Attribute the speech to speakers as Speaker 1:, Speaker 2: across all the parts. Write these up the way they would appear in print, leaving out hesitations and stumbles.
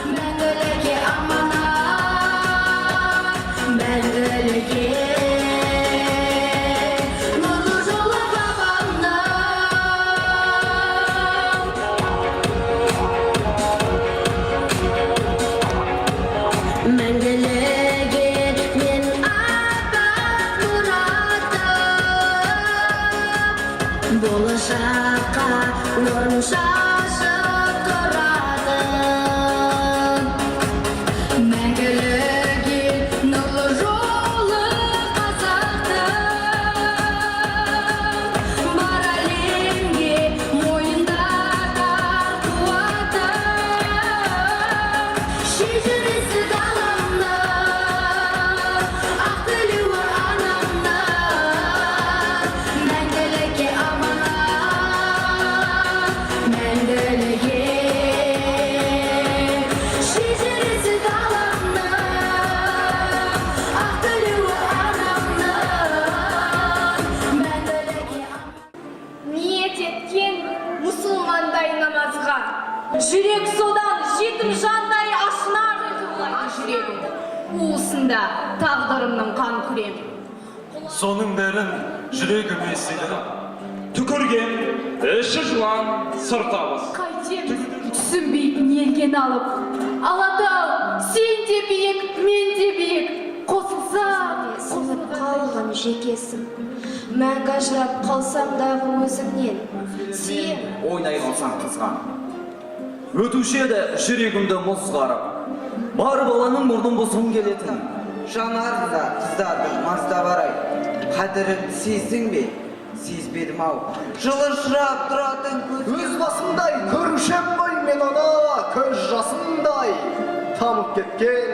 Speaker 1: Мәңгілікке аманат, мәңгілікке нұрлы жолы бағамнан. Мәңгіліге мен аппақ мұратым, болашаққа нұрын шашып тұратын. Мәңгіліге нұрлы жолы қазақтың, бар әлемге мойындатар қуатым. Шежіресі даламның, ақ тілеуі анамның. Мәңгілікке аманат, мәңгілікке. Шежіресі даламның, ақ тілеуі анамның. Мәңгілікке
Speaker 2: Ниет еткен мұсылмандай намазға, жүрек содан жетім жандай ашынар жүрегім. Уысында тағдырымның қан күрем.
Speaker 3: Соның бәрін жүрегіме сыйдырам.
Speaker 4: Түкірген, іші жылан, сырт ауыз.
Speaker 2: Қайтем түсінбейтін елген алып, Алатау, сен де биік, мен де биік, қосылса
Speaker 1: сынып қалған жекесім. Мәңгі ажырап қалсам дағы өзіңнен, сен
Speaker 5: ойнай қалсаң қызған. Өтуші еді жүрегімді мұз қарып, бар баланың мұрнын бұзғым келетін.
Speaker 6: Жанарында қыздардың мазда барай, қадірін сездің бе? Сезбедім ау. Жылышырап тұратын көзге.
Speaker 7: Өз басымдай көрушем ғой мен оны, көз жасымдай тамып кеткен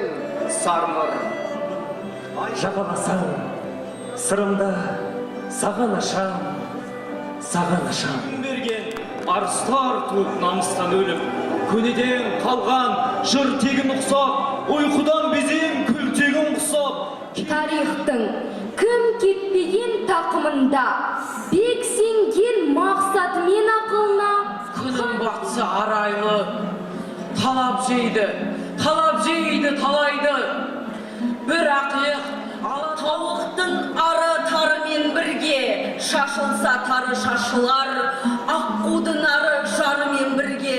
Speaker 7: сармыр.
Speaker 4: Жағаласаң, сырымда саған ашам, саған ашам. Берген арыстар туып намыстан өліп, көнеден қалған жыр тегін ұқсап, ұйқыдан безен күлтегін құсап.
Speaker 2: тарихтың кім кетпеген тақымында, бек сенген мақсатымен ақылына.
Speaker 8: Күнім бақсы арайлы, талап жейді талайды. Бір ақиық тауықтың ары тарымен бірге, шашылса тары шашылар, аққудың ары жарымен бірге.